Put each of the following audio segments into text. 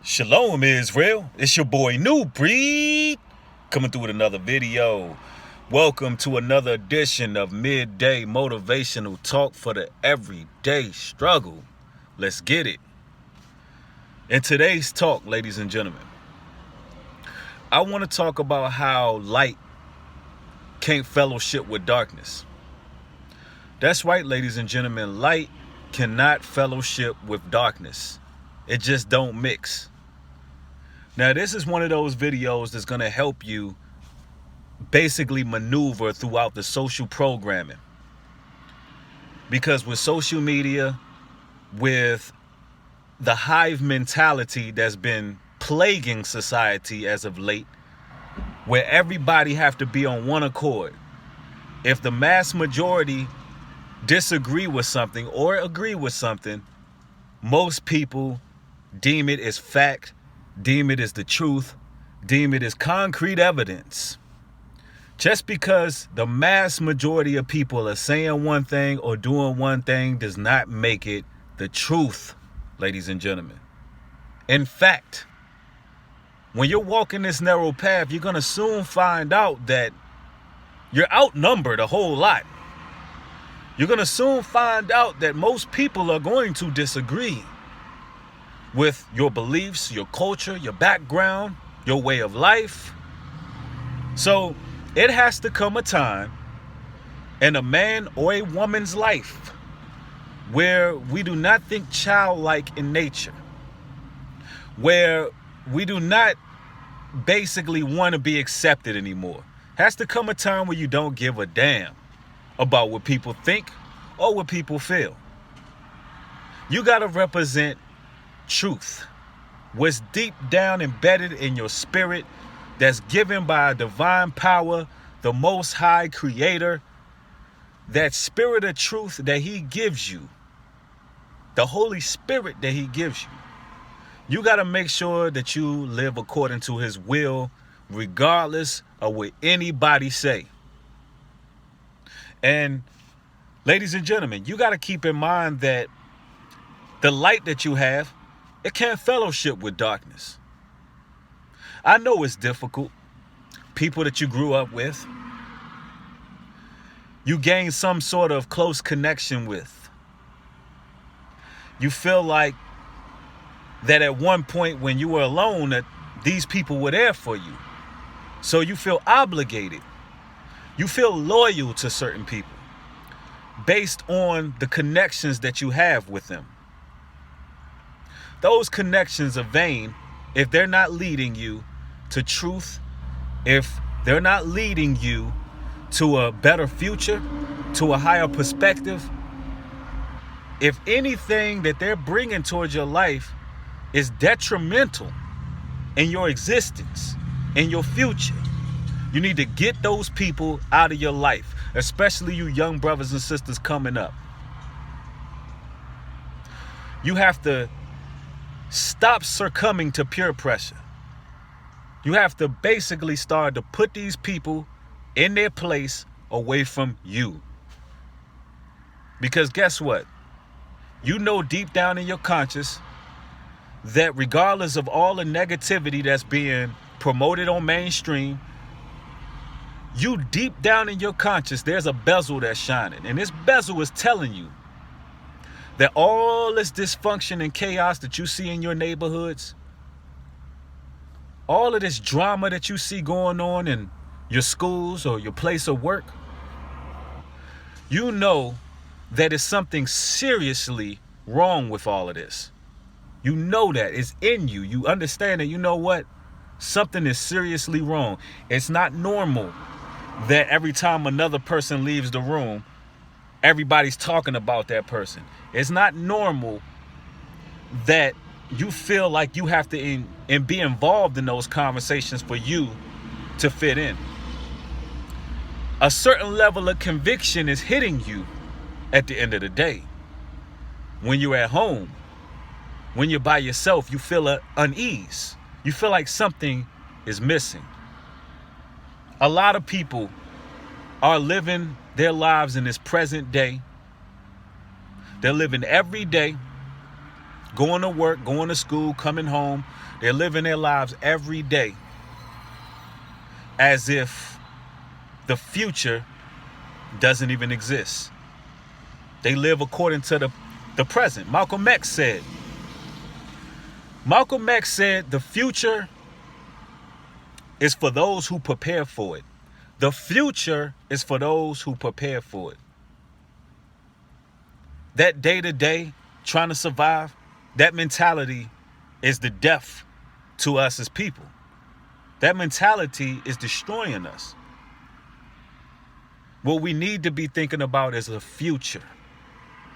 Shalom, Israel. It's your boy New Breed coming through with another video. Welcome to another edition of Midday Motivational Talk for the Everyday Struggle. Let's get it. In today's talk, ladies and gentlemen, I want to talk about how light can't fellowship with darkness. That's right, ladies and gentlemen. Light cannot fellowship with darkness. It just don't mix. Now, this is one of those videos that's going to help you basically maneuver throughout the social programming. Because with social media, with the hive mentality that's been plaguing society as of late, where everybody have to be on one accord. If the mass majority disagree with something or agree with something, most people deem it as fact, deem it as the truth, deem it as concrete evidence. Just because the mass majority of people are saying one thing or doing one thing does not make it the truth, ladies and gentlemen. In fact, when you're walking this narrow path, you're going to soon find out that you're outnumbered a whole lot. You're going to soon find out that most people are going to disagree with your beliefs, your culture, your background, your way of life. So it has to come a time in a man or a woman's life where we do not think childlike in nature, where we do not basically want to be accepted anymore. Has to come a time where you don't give a damn about what people think or what people feel. You got to represent truth, what's deep down embedded in your spirit, that's given by a divine power, the Most High Creator, that spirit of truth that He gives you, the Holy Spirit that He gives you. You got to make sure that you live according to His will, regardless of what anybody say. And ladies and gentlemen, you got to keep in mind that the light that you have, it can't fellowship with darkness. I know it's difficult. People that you grew up with, you gain some sort of close connection with. You feel like that at one point when you were alone, that these people were there for you. So you feel obligated. You feel loyal to certain people based on the connections that you have with them. Those connections are vain if they're not leading you to truth, if they're not leading you to a better future, to a higher perspective. If anything that they're bringing towards your life is detrimental in your existence, in your future, you need to get those people out of your life, especially you young brothers and sisters coming up. You have to stop succumbing to peer pressure. You have to basically start to put these people in their place away from you. Because guess what? You know deep down in your conscious that regardless of all the negativity that's being promoted on mainstream, you deep down in your conscious, there's a bezel that's shining. And this bezel is telling you that all this dysfunction and chaos that you see in your neighborhoods, all of this drama that you see going on in your schools or your place of work, you know that it's something seriously wrong with all of this. You know that it's in you. You understand that, you know what? Something is seriously wrong. It's not normal that every time another person leaves the room, everybody's talking about that person. It's not normal that you feel like you have to be involved in those conversations for you to fit in. A certain level of conviction is hitting you at the end of the day. When you're at home, when you're by yourself, you feel unease. You feel like something is missing. A lot of people are living their lives in this present day. They're living every day going to work, going to school, coming home. They're living their lives every day as if the future doesn't even exist. They live according to the present. Malcolm X said the future is for those who prepare for it. The future is for those who prepare for it. That day-to-day, trying to survive, that mentality is the death to us as people. That mentality is destroying us. What we need to be thinking about is a future.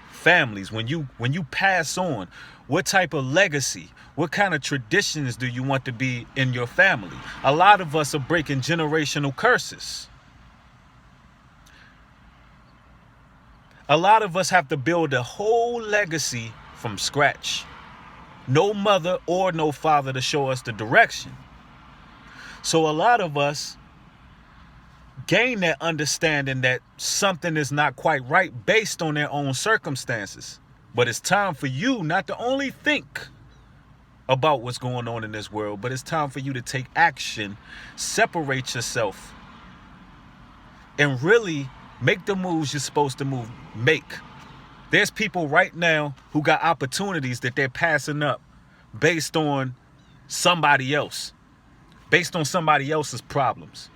Families, when you pass on, what type of legacy, what kind of traditions do you want to be in your family? A lot of us are breaking generational curses. A lot of us have to build a whole legacy from scratch. No mother or no father to show us the direction. So a lot of us gain that understanding that something is not quite right based on their own circumstances. But it's time for you not to only think about what's going on in this world, but it's time for you to take action, separate yourself, and really make the moves you're supposed to make. There's people right now who got opportunities that they're passing up based on somebody else, based on somebody else's problems.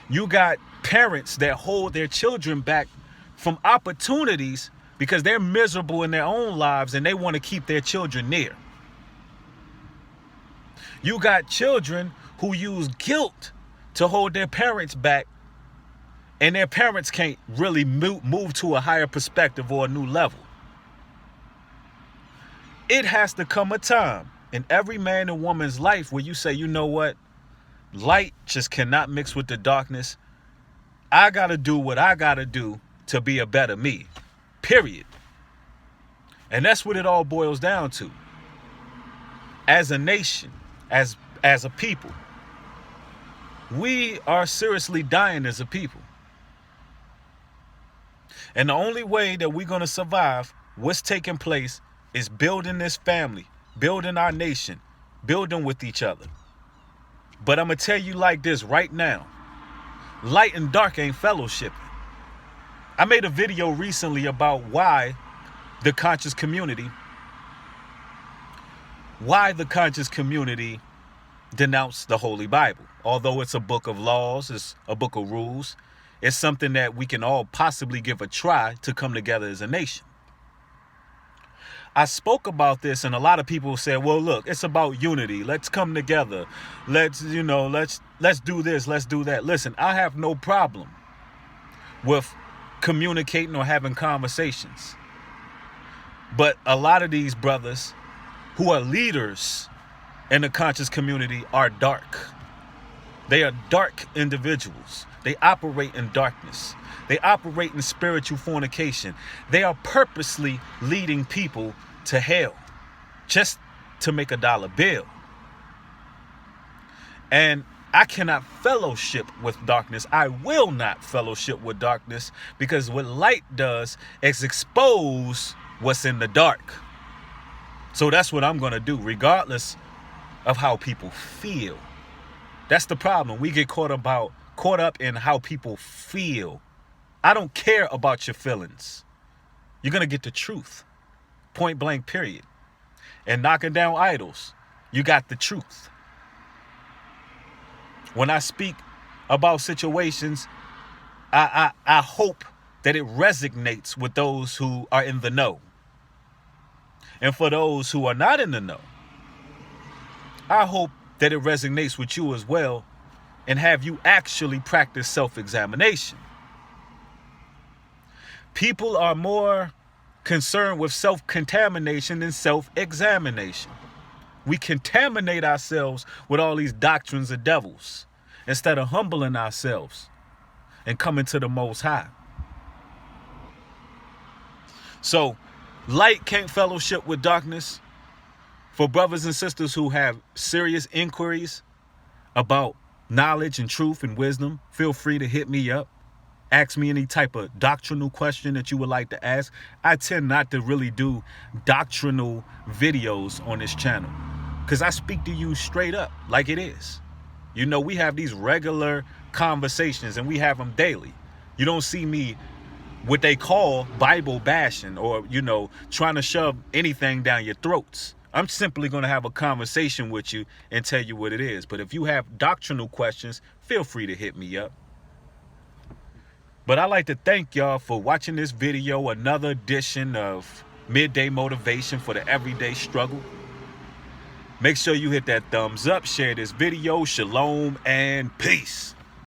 You got parents that hold their children back from opportunities because they're miserable in their own lives and they want to keep their children near. You got children who use guilt to hold their parents back, and their parents can't really move to a higher perspective or a new level. It has to come a time in every man and woman's life where you say, you know what? Light just cannot mix with the darkness. I got to do what I got to do to be a better me. Period. And that's what it all boils down to. As a nation, as a people, we are seriously dying as a people. And the only way that we're going to survive what's taking place is building this family, building our nation, building with each other. But I'm going to tell you like this right now. Light and dark ain't fellowshipping. I made a video recently about why the conscious community denounced the Holy Bible. Although it's a book of laws, it's a book of rules, it's something that we can all possibly give a try to come together as a nation. I spoke about this and a lot of people said, well, look, it's about unity. Let's come together. Let's do this. Let's do that. Listen, I have no problem with communicating or having conversations. But a lot of these brothers who are leaders in the conscious community are dark. They are dark individuals. They operate in darkness. They operate in spiritual fornication. They are purposely leading people to hell just to make a dollar bill. And I cannot fellowship with darkness. I will not fellowship with darkness, because what light does is expose what's in the dark. So that's what I'm going to do, regardless of how people feel. That's the problem. We get caught up in how people feel. I don't care about your feelings. You're going to get the truth. Point blank, period. And knocking down idols, you got the truth. When I speak about situations, I hope that it resonates with those who are in the know. And for those who are not in the know, I hope that it resonates with you as well and have you actually practice self-examination. People are more concerned with self-contamination than self-examination. We contaminate ourselves with all these doctrines of devils instead of humbling ourselves and coming to the Most High. So, light can't fellowship with darkness. For brothers and sisters who have serious inquiries about knowledge and truth and wisdom, feel free to hit me up. ask me any type of doctrinal question that you would like to ask. I tend not to really do doctrinal videos on this channel because I speak to you straight up like it is. You know, we have these regular conversations and we have them daily. You don't see me what they call Bible bashing or, you know, trying to shove anything down your throats. I'm simply going to have a conversation with you and tell you what it is. But if you have doctrinal questions, feel free to hit me up. But I'd like to thank y'all for watching this video, another edition of Midday Motivation for the Everyday Struggle. Make sure you hit that thumbs up, share this video. Shalom and peace.